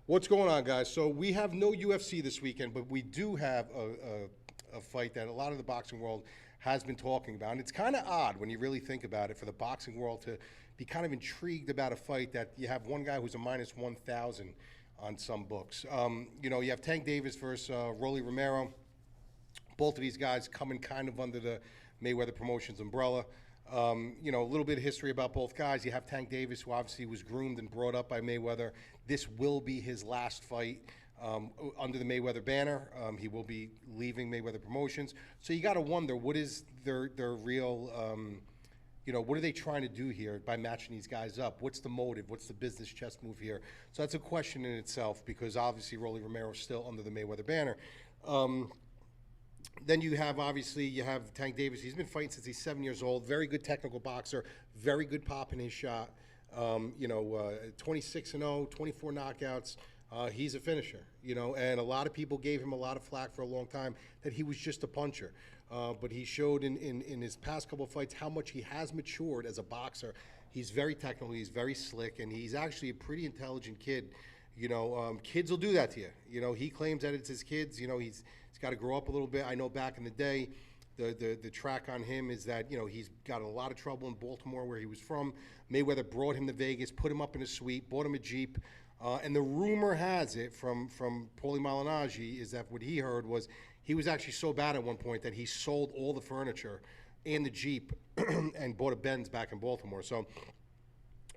What's going on, guys? So we have no UFC this weekend, but we do have a fight that a lot of the boxing world has been talking about. And it's kind of odd when you really think about it for the boxing world to be kind of intrigued about a fight that you have one guy who's a minus 1,000 on some books. You have Tank Davis versus Romero. Both of these guys coming kind of under the Mayweather Promotions umbrella. A little bit of history about both guys. You have Tank Davis, who obviously was groomed and brought up by Mayweather. This will be his last fight under the Mayweather banner. He will be leaving Mayweather Promotions. So you got to wonder, what is their real, what are they trying to do here by matching these guys up? What's the motive? What's the business chess move here? So that's a question in itself, because obviously Rolly Romero is still under the Mayweather banner. Then you have Tank Davis. He's been fighting since he's 7 years old. Very good technical boxer. Very good pop in his shot. 26-0, 24 knockouts. He's a finisher, and a lot of people gave him a lot of flack for a long time that he was just a puncher. But he showed in his past couple of fights how much he has matured as a boxer. He's very technical. He's very slick, and he's actually a pretty intelligent kid. Kids will do that to you. He claims that it's his kids. He's got to grow up a little bit. I know back in the day, the track on him is that, he's got a lot of trouble in Baltimore, where he was from. Mayweather brought him to Vegas, put him up in a suite, bought him a Jeep. And the rumor has it from Paulie Malignaggi is that what he heard was he was actually so bad at one point that he sold all the furniture and the Jeep and bought a Benz back in Baltimore. So,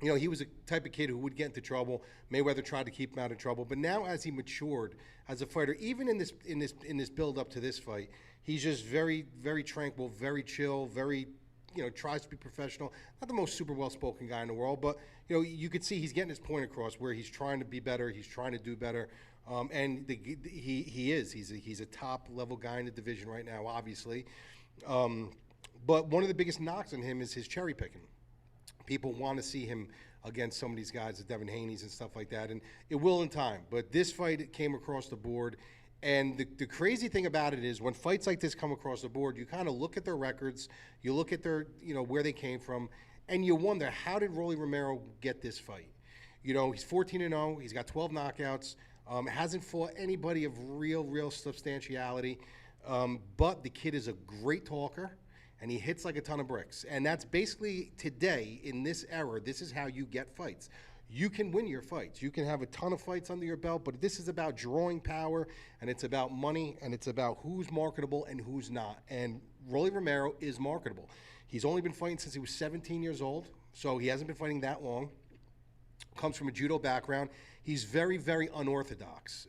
he was a type of kid who would get into trouble. Mayweather tried to keep him out of trouble, but now as he matured as a fighter, even in this build up to this fight, he's just very, very tranquil, very chill, very, tries to be professional. Not the most super well spoken guy in the world, but you could see he's getting his point across, where he's trying to be better, he's trying to do better, and he's a top level guy in the division right now, obviously. But one of the biggest knocks on him is his cherry picking. People want to see him against some of these guys, the Devin Haney's and stuff like that, and it will in time. But this fight came across the board, and the crazy thing about it is when fights like this come across the board, you kind of look at their records, you look at their, where they came from, and you wonder, how did Rolly Romero get this fight? He's 14-0, he's got 12 knockouts, hasn't fought anybody of real substantiality, but the kid is a great talker, and he hits like a ton of bricks. And that's basically today, in this era, this is how you get fights. You can win your fights. You can have a ton of fights under your belt, but this is about drawing power, and it's about money, and it's about who's marketable and who's not. And Rolly Romero is marketable. He's only been fighting since he was 17 years old, so he hasn't been fighting that long. Comes from a judo background. He's very, very unorthodox,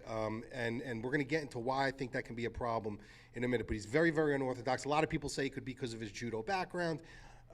and we're going to get into why I think that can be a problem in a minute, but he's very, very unorthodox. A lot of people say it could be because of his judo background.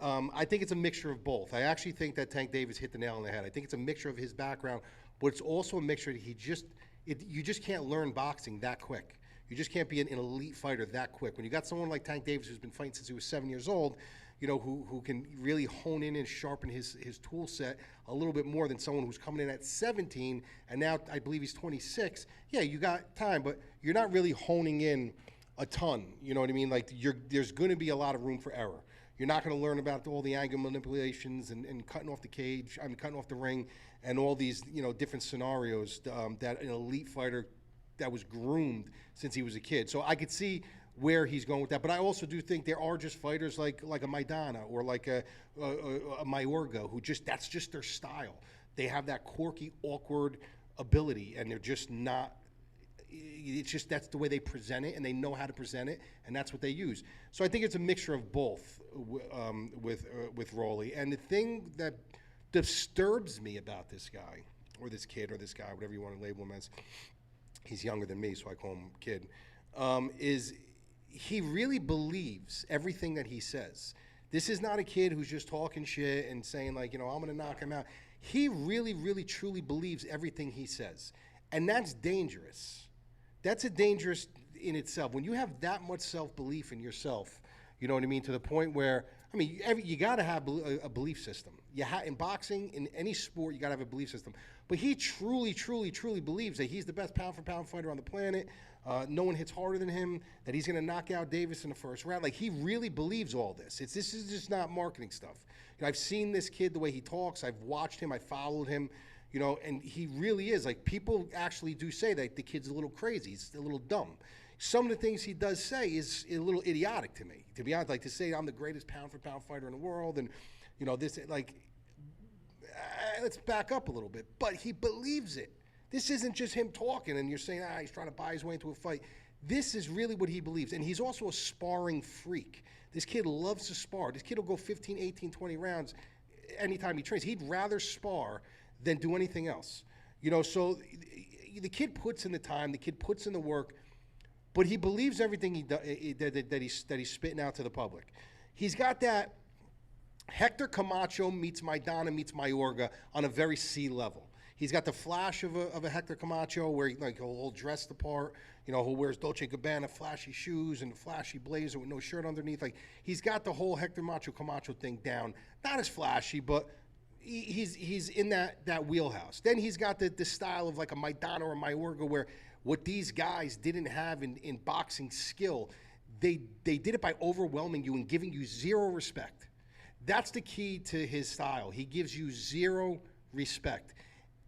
I think it's a mixture of both. I actually think that Tank Davis hit the nail on the head. I think it's a mixture of his background, but it's also a mixture that you just can't learn boxing that quick. You just can't be an elite fighter that quick. When you got someone like Tank Davis, who's been fighting since he was 7 years old, who can really hone in and sharpen his tool set a little bit more than someone who's coming in at 17, and now I believe he's 26. Yeah, you got time, but you're not really honing in a ton, you know what I mean? Like, there's going to be a lot of room for error. You're not going to learn about all the angle manipulations and cutting off the cage, cutting off the ring, and all these, different scenarios that an elite fighter that was groomed since he was a kid. So I could see where he's going with that. But I also do think there are just fighters like a Maidana or like a Mayorga who that's just their style. They have that quirky, awkward ability, and they're just not. It's just that's the way they present it, and they know how to present it, and that's what they use. So I think it's a mixture of both with Rolly. And the thing that disturbs me about this guy, or this kid, or this guy, whatever you want to label him as, he's younger than me, so I call him kid, is he really believes everything that he says. This is not a kid who's just talking shit and saying, like, I'm going to knock him out. He really, really, truly believes everything he says, and that's dangerous. That's a dangerous in itself. When you have that much self-belief in yourself, you know what I mean, to the point where, you got to have a belief system. In boxing, in any sport, you got to have a belief system. But he truly, truly, truly believes that he's the best pound-for-pound fighter on the planet. No one hits harder than him, that he's going to knock out Davis in the first round. Like, he really believes all this. This is just not marketing stuff. I've seen this kid, the way he talks. I've watched him. I followed him. you know, and he really is. Like, people actually do say that the kid's a little crazy, he's a little dumb. Some of the things he does say is a little idiotic to me, to be honest. Like, to say I'm the greatest pound-for-pound fighter in the world, and, you know, this, like, let's back up a little bit. But he believes it. This isn't just him talking, and you're saying, he's trying to buy his way into a fight. This is really what he believes, and he's also a sparring freak. This kid loves to spar. This kid will go 15, 18, 20 rounds anytime he trains. He'd rather spar than do anything else. You know, so the kid puts in the time, the kid puts in the work, but he believes everything that he's spitting out to the public. He's got that Hector Camacho meets Maidana meets Mayorga on a very C level. He's got the flash of a Hector Camacho where he'll dress the part, you know, who wears Dolce & Gabbana flashy shoes and a flashy blazer with no shirt underneath. Like, he's got the whole Hector Camacho thing down. Not as flashy, but he's in that wheelhouse. Then he's got the style of like a Maidana or a Mayorga, where what these guys didn't have in boxing skill, they did it by overwhelming you and giving you zero respect. That's the key to his style. He gives you zero respect.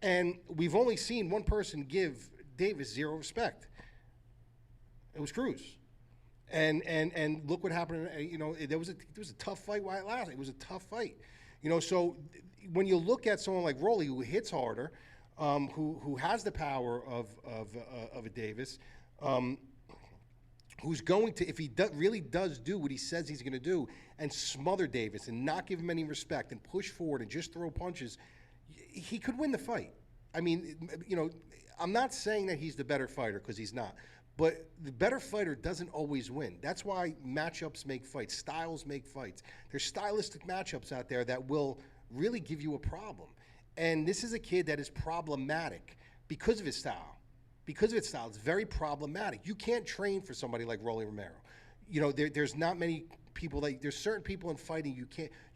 And we've only seen one person give Davis zero respect. It was Cruz. And look what happened. You know, it was a tough fight while it lasted. It was a tough fight. You know, so when you look at someone like Rolly, who hits harder, who has the power of a Davis, who's going to, if he really does do what he says he's going to do, and smother Davis and not give him any respect and push forward and just throw punches, he could win the fight. I mean, you know, I'm not saying that he's the better fighter, because he's not. But the better fighter doesn't always win. That's why matchups make fights. Styles make fights. There's stylistic matchups out there that will really give you a problem. And this is a kid that is problematic because of his style. Because of its style, it's very problematic. You can't train for somebody like Rolly Romero. You know, there's not many people there's certain people in fighting you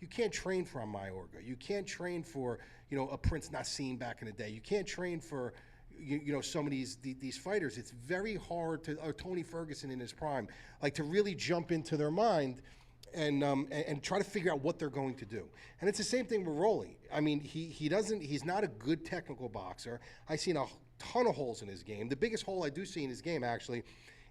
can't train for a Mayorga. You can't train for, you know, a Prince Nassim back in the day. You can't train for, you know, some of these fighters. It's very hard to, or Tony Ferguson in his prime, like, to really jump into their mind and try to figure out what they're going to do. And it's the same thing with Rolly. I mean, he's not a good technical boxer. I've seen a ton of holes in his game. The biggest hole I do see in his game, actually,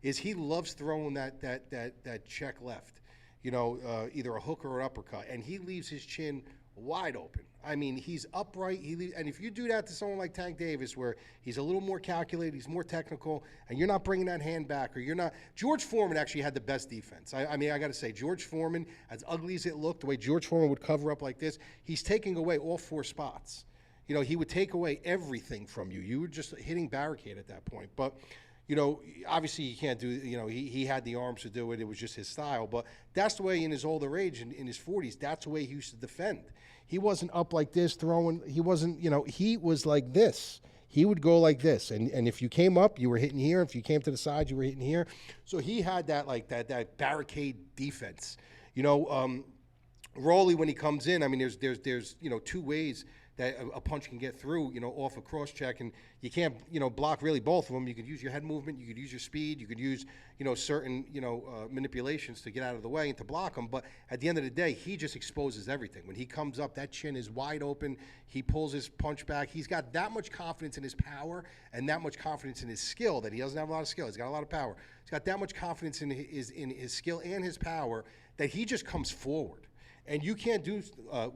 is he loves throwing that check left. You know, either a hook or an uppercut, and he leaves his chin wide open. I mean, he's upright. And if you do that to someone like Tank Davis, where he's a little more calculated, he's more technical, and you're not bringing that hand back, or you're not. George Foreman actually had the best defense. I mean, I got to say, George Foreman, as ugly as it looked, the way George Foreman would cover up like this, he's taking away all four spots. You know, he would take away everything from you. You were just hitting barricade at that point. But, you know, obviously you can't do, you know, he had the arms to do it. It was just his style. But that's the way in his older age, in his 40s, that's the way he used to defend. He wasn't up like this throwing. He wasn't, you know, he was like this. He would go like this. And if you came up, you were hitting here. If you came to the side, you were hitting here. So he had that, like, that barricade defense. You know, Rolly, when he comes in, I mean, there's you know, two ways that a punch can get through, you know, off a cross check, and you can't, you know, block really both of them. You could use your head movement, you could use your speed, you could use, you know, certain, you know, manipulations to get out of the way and to block them. But at the end of the day, he just exposes everything. When he comes up, that chin is wide open. He pulls his punch back. He's got that much confidence in his power and that much confidence in his skill, that he doesn't have a lot of skill. He's got a lot of power. He's got that much confidence in his skill and his power that he just comes forward. And you can't do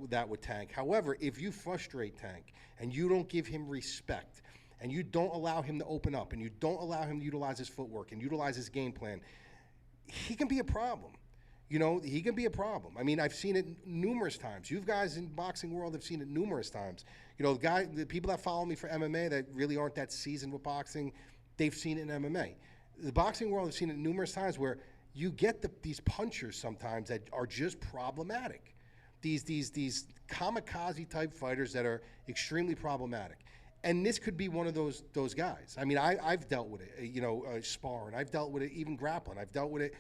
that with Tank. However, if you frustrate Tank and you don't give him respect and you don't allow him to open up and you don't allow him to utilize his footwork and utilize his game plan, he can be a problem. You know, he can be a problem. I mean, I've seen it numerous times. You guys in the boxing world have seen it numerous times. You know, the people that follow me for MMA that really aren't that seasoned with boxing, they've seen it in MMA. The boxing world has seen it numerous times where you get these punchers sometimes that are just problematic. These kamikaze type fighters that are extremely problematic. And this could be one of those guys. I mean, I've dealt with it, you know, sparring. I've dealt with it even grappling. I've dealt with it,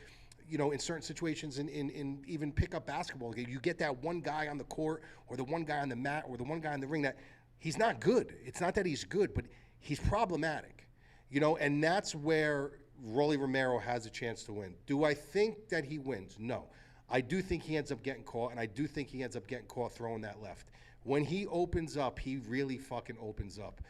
you know, in certain situations in even pickup basketball. You get that one guy on the court or the one guy on the mat or the one guy in the ring that he's not good. It's not that he's good, but he's problematic, you know, and that's where Rolly Romero has a chance to win. Do I think that he wins? No. I do think he ends up getting caught, and I do think he ends up getting caught throwing that left. when he opens up, he really fucking opens up.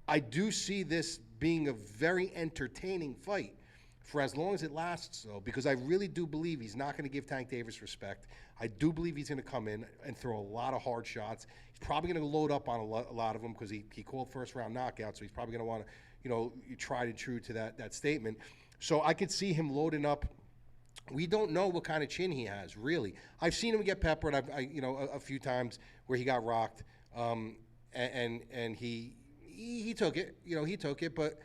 I do see this being a very entertaining fight for as long as it lasts, though, because I really do believe he's not going to give Tank Davis respect. I do believe he's going to come in and throw a lot of hard shots. He's probably going to load up on a lot of them because he called first-round knockout, so he's probably going to want to, tried and true to that statement. So I could see him loading up. We don't know what kind of chin he has, really. I've seen him get peppered, a few times where he got rocked, and he took it. He took it, but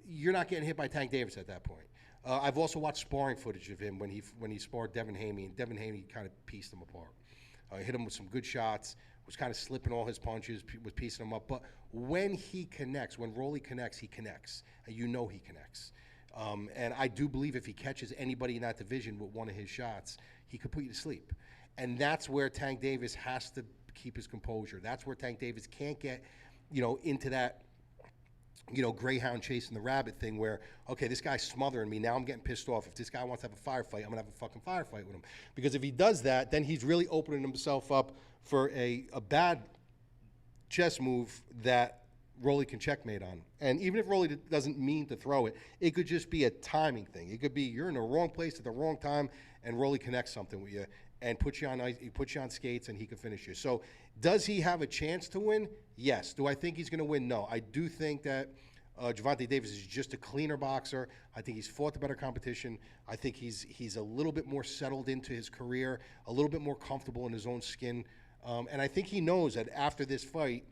you're not getting hit by Tank Davis at that point. I've also watched sparring footage of him when he sparred Devin Haney, and Devin Haney kind of pieced him apart. Hit him with some good shots, was kind of slipping all his punches, was piecing him up. But when he connects, when Rolly connects, he connects. And he connects. And I do believe if he catches anybody in that division with one of his shots, he could put you to sleep. And that's where Tank Davis has to keep his composure. That's where Tank Davis can't get, into that, greyhound chasing the rabbit thing where, okay, this guy's smothering me. Now I'm getting pissed off. If this guy wants to have a firefight, I'm going to have a fucking firefight with him. Because if he does that, then he's really opening himself up for a bad chess move that Rolly can checkmate on. And even if Rolly doesn't mean to throw it, it could just be a timing thing. It could be you're in the wrong place at the wrong time, and Rolly connects something with you and puts you on skates, and he can finish you. So does he have a chance to win? Yes. Do I think he's going to win? No. I do think that Gervonta Davis is just a cleaner boxer. I think he's fought the better competition. I think he's a little bit more settled into his career, a little bit more comfortable in his own skin. And I think he knows that after this fight,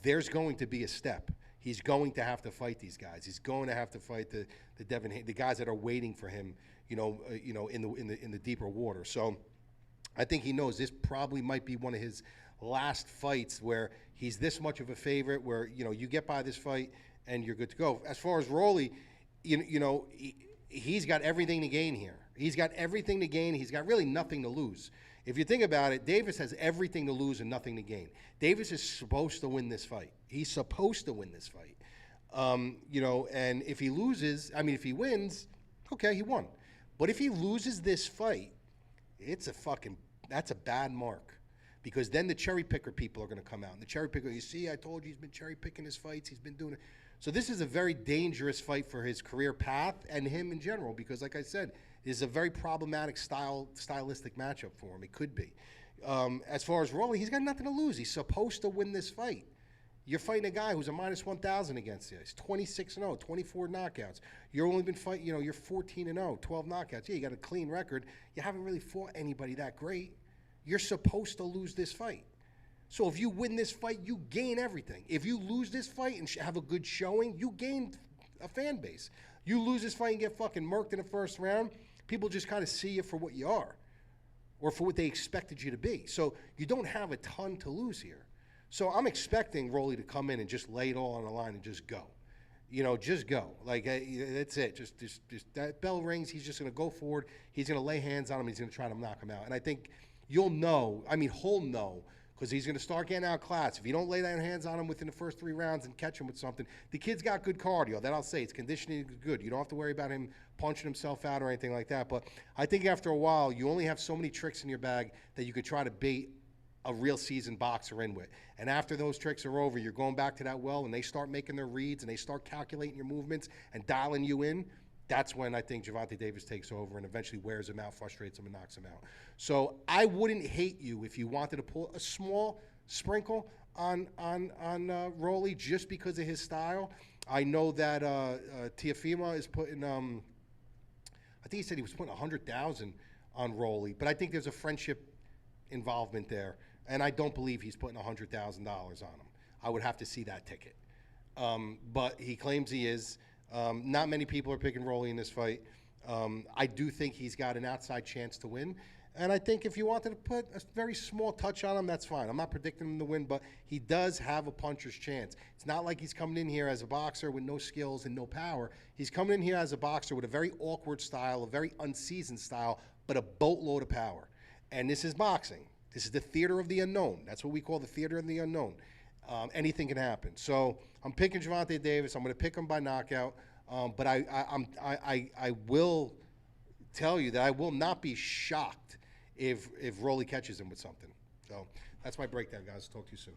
there's going to be a step. He's going to have to fight these guys. He's going to have to fight the guys that are waiting for him, in the deeper water. So I think he knows this probably might be one of his last fights where he's this much of a favorite, where you get by this fight and you're good to go. As far as Rolly, he's got everything to gain here. He's got everything to gain. He's got really nothing to lose. If you think about it, Davis has everything to lose and nothing to gain. Davis is supposed to win this fight. He's supposed to win this fight. And if he loses, if he wins, okay, he won. But if he loses this fight, that's a bad mark. Because then the cherry picker people are going to come out. And the cherry picker, you see, I told you he's been cherry picking his fights. He's been doing it. So this is a very dangerous fight for his career path and him in general. Because like I said, it's a very problematic stylistic matchup for him. It could be. As far as Rolly, he's got nothing to lose. He's supposed to win this fight. You're fighting a guy who's a minus 1,000 against you. He's 26-0, 24 knockouts. You've only been fighting, you're 14-0, 12 knockouts. Yeah, you got a clean record. You haven't really fought anybody that great. You're supposed to lose this fight. So if you win this fight, you gain everything. If you lose this fight and have a good showing, you gain a fan base. You lose this fight and get fucking murked in the first round, people just kind of see you for what you are or for what they expected you to be. So you don't have a ton to lose here. So I'm expecting Rolly to come in and just lay it all on the line and just go. Just go. Like, that's it. Just that bell rings. He's just going to go forward. He's going to lay hands on him. He's going to try to knock him out. And I think he'll know, because he's going to start getting outclassed. If you don't lay down hands on him within the first 3 rounds and catch him with something, the kid's got good cardio. That I'll say. His conditioning is good. You don't have to worry about him punching himself out or anything like that. But I think after a while, you only have so many tricks in your bag that you could try to bait a real seasoned boxer in with. And after those tricks are over, you're going back to that well, and they start making their reads, and they start calculating your movements and dialing you in. That's when I think Gervonta Davis takes over and eventually wears him out, frustrates him, and knocks him out. So I wouldn't hate you if you wanted to pull a small sprinkle on Rolly just because of his style. I know that Teofimo is putting, I think he said he was putting 100,000 on Rolly, but I think there's a friendship involvement there, and I don't believe he's putting $100,000 on him. I would have to see that ticket. But he claims he is. Not many people are picking Rolly in this fight. I do think he's got an outside chance to win. And I think if you wanted to put a very small touch on him, that's fine. I'm not predicting him to win, but he does have a puncher's chance. It's not like he's coming in here as a boxer with no skills and no power. He's coming in here as a boxer with a very awkward style, a very unseasoned style, but a boatload of power. And this is boxing. This is the theater of the unknown. That's what we call the theater of the unknown. Anything can happen. So I'm picking Gervonta Davis. I'm going to pick him by knockout. But I will tell you that I will not be shocked if Rolly catches him with something. So That's my breakdown, guys. Talk to you soon.